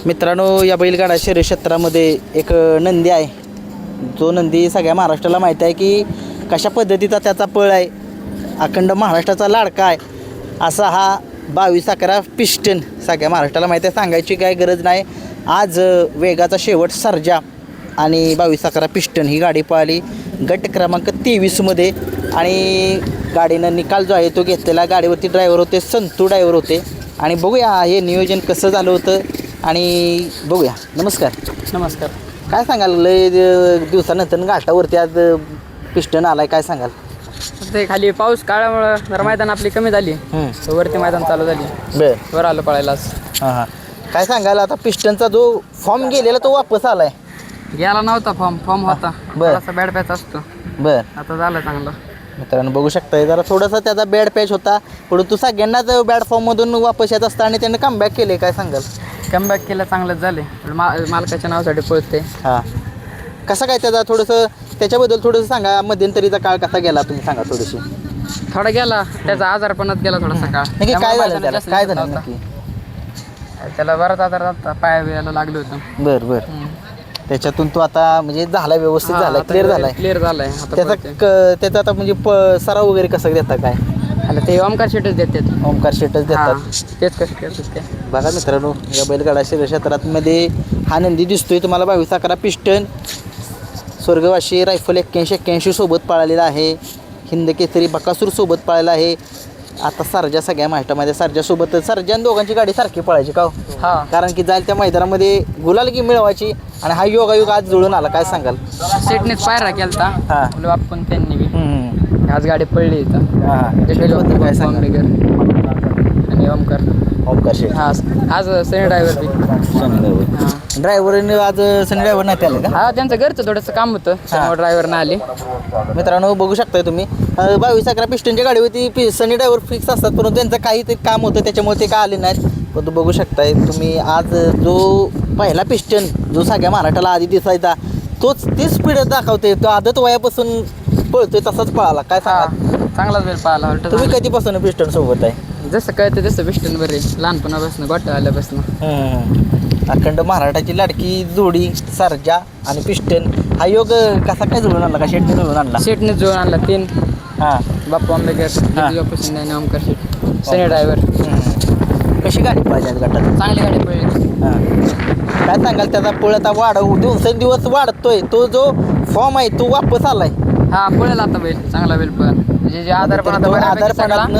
मित्रांनो, या बैलगाडा शर्यत क्षेत्रामध्ये एक नंदी आहे. जो नंदी सगळ्या महाराष्ट्राला माहीत आहे की कशा पद्धतीचा त्याचा पळ आहे. अखंड महाराष्ट्राचा लाडका आहे असा हा 22-11 पिस्टन सगळ्या महाराष्ट्राला माहीत आहे. सांगायची काय गरज नाही. आज वेगाचा शेवट सर्जा आणि 22-11 पिस्टन ही गाडी पळाली गट क्रमांक 23मध्ये. आणि गाडीनं निकाल जो आहे तो घेतलेला. गाडीवरती ड्रायव्हर होते, संतू ड्रायव्हर होते. आणि बघूया हे नियोजन कसं झालं होतं आणि बघूया. नमस्कार. नमस्कार. काय सांगाल, लय दिवसानंतर घाटावरती आज पिस्टन आलाय, काय सांगाल? ते खाली पाऊस काळामुळं जरा मैदान आपली कमी झाली, वरती मैदान चालू झाली, वर आलो पळायला आज. हां. काय सांगाल आता पिस्टनचा जो फॉर्म गेलेला तो वापस आलाय? गेला नव्हता फॉर्म होता, असा बॅड पॅच असतो. आता झालं चांगलं. मित्रांनो बघू शकता, जरा थोडासा त्याचा बॅड पॅच होता, परंतु सगळ्यांनाच बॅड फॉर्ममधून वापस येत असतं आणि त्याने कमबॅक केले. काय सांगाल? कमबॅक केलं, चांगलंच झाले. मालकाच्या नावासाठी पळते. हां. कसं काय त्याचा थोडंसं त्याच्याबद्दल थोडंसं सांगा. मध्यंतरीचा काळ कसा गेला तुम्ही सांगा थोडीशी. थोडा गेला, त्याचा आजारपणात गेला थोडासा काळ. नक्की काय झालं त्याला? काय झालं नक्की? त्याला बराच आजार होता, पाया बियाला लागलं होतं. बरं. त्याच्यातून तो आता म्हणजे झाला, व्यवस्थित झाला, क्लिअर झालाय. त्याचा आता म्हणजे सराव वगैरे कसं देता काय? ते ओमकार शेटच देतात. ओमकार शेटच देतात. तेच कसं करतात ते. बघा मित्रांनो, या बैलगाडा शर्यत क्षेत्रामध्ये हा नंदी दिसतोय तुम्हाला. 22-11 पिस्टन स्वर्गवासी रायफल 81 सोबत पळालेला आहे. हिंद केसरी बकासूर सोबत पळालेला आहे. आता सर्जा सगळ्या महाराष्ट्रामध्ये सर्जासोबत सर्जन दोघांची गाडी सारखी पळायची का? कारण की जाईल त्या मैदानामध्ये गुलाल की मिळवायची आणि हा योगायोग आज जुळून आला. काय सांगाल? शेटनेच पायरा केलता आपण त्यांनी बी. आज गाडी पडली इथं. काय सांगाल? आणि ओमकार शेट आज सनी ड्रायव्हर बी. ड्रायव्हरने आज सनी ड्रायव्हर नाही आले का? हा, त्यांचं घरचं थोडंसं काम होतं, त्यामुळे ड्रायव्हर नाही आले. मित्रांनो बघू शकताय तुम्ही, 22-11 पिस्टनच्या गाडीवरती सनी ड्रायव्हर फिक्स असतात, परंतु त्यांचं काहीतरी काम होतं त्याच्यामुळे ते का आले नाहीत. परंतु बघू शकताय तुम्ही, आज जो पहिला पिस्टन जो सगळ्या महाराष्ट्राला आधी दिसायचा तोच ती स्पीड दाखवते. तो आदत वयापासून पळतोय तसाच पळाला. काय सांगा? चांगलाच वेळ पाहिला. तुम्ही कधीपासून पिस्टन सोबत आहे? जसं कळतं तसं पिस्टन बरे, लहानपणापासून गोट्या आल्यापासून. अखंड महाराष्ट्राची लाडकी जोडी सर्जा आणि पिस्टन हा योग कसा काय जुळून आणला? का शेटने जुळून आणला? शेटने जुळून आणला. 3 बाप्पू आंबेकर, ओमकार शेट, सनी ड्रायव्हर. कशी गाडी पाहिजे गटात? चांगली गाडी पडली. काय सांगाल? त्याचा पळ आता दिवसेंदिवस वाढतोय. तो जो फॉर्म आहे तो वापस आलाय. हा, पळेल आता बैल, चांगला बैल पण म्हणजे आधारपणात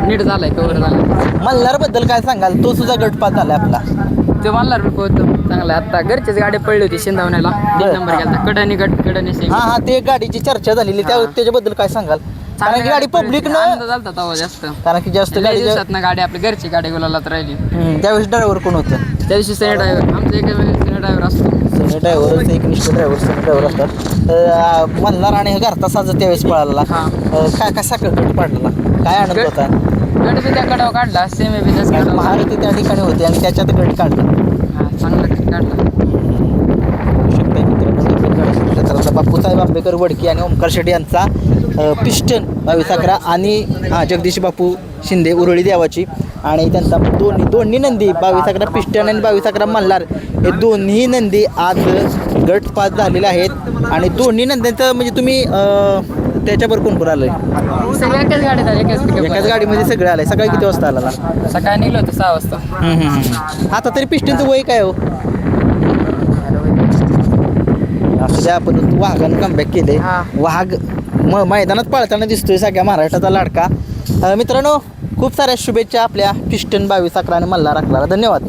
नीट झालाय, कव्हर झालाय. मल्हारबद्दल काय सांगाल? तो सुद्धा गटपास झालाय आपला. तो मल्हार बी पोहतो चांगला. आता घरचीच गाडी पडली होती शिंदावण्याला, 3 नंबर गेला. कडनी हा ते गाडीची चर्चा झालेली, त्याच्याबद्दल काय सांगाल? कारण की गाडी पब्लिक न जास्त, कारण की जास्त दिवसात गाडी आपली घरची गाडी गुलालात राहिली. त्यावेळेस ड्रायव्हर कोण होतं? त्या दिवशी सनी ड्रायव्हर, आमचा एक सनी ड्रायव्हर असतो. सनी ड्रायव्हर, एकनिष्ठ ड्रायव्हर असतात. मल्हार आणि घरता साज त्यावेळेस पळाला. काय कसा गट पाडला? काय आनंद होता? गट बी त्या कडावर काढला, सेमी बी महारथी त्या ठिकाणी होती आणि त्याच्यात गट काढला. चांगला गट काढला. बापूसाहेब आंबेकर वडकी आणि ओमकार शेट्टी यांचा पिस्टन 22-11 आणि जगदीश बापू शिंदे उरळी देवाची आणि त्यांचा दोन्ही नंदी 22-11 पिस्टन आणि 22-11 मल्हार हे दोन्ही नंदी आज गट पास झालेले आहेत. आणि दोन्ही नंद्यांचं म्हणजे तुम्ही त्याच्याबरोबर कोण आलंय? एकाच गाडीमध्ये सगळे आले. सकाळी किती वाजता आला? सकाळी निघलो होतं 6 वाजता. आता तरी पिस्टनचं वय काय हो? असं द्या, आपण वाघानं कमबॅक केले. वाघ मैदानात पळताना दिसतोय, सगळ्या महाराष्ट्राचा लाडका. मित्रांनो खूप साऱ्या शुभेच्छा आपल्या पिस्टन 22-11 आणि मल्हार 11. धन्यवाद.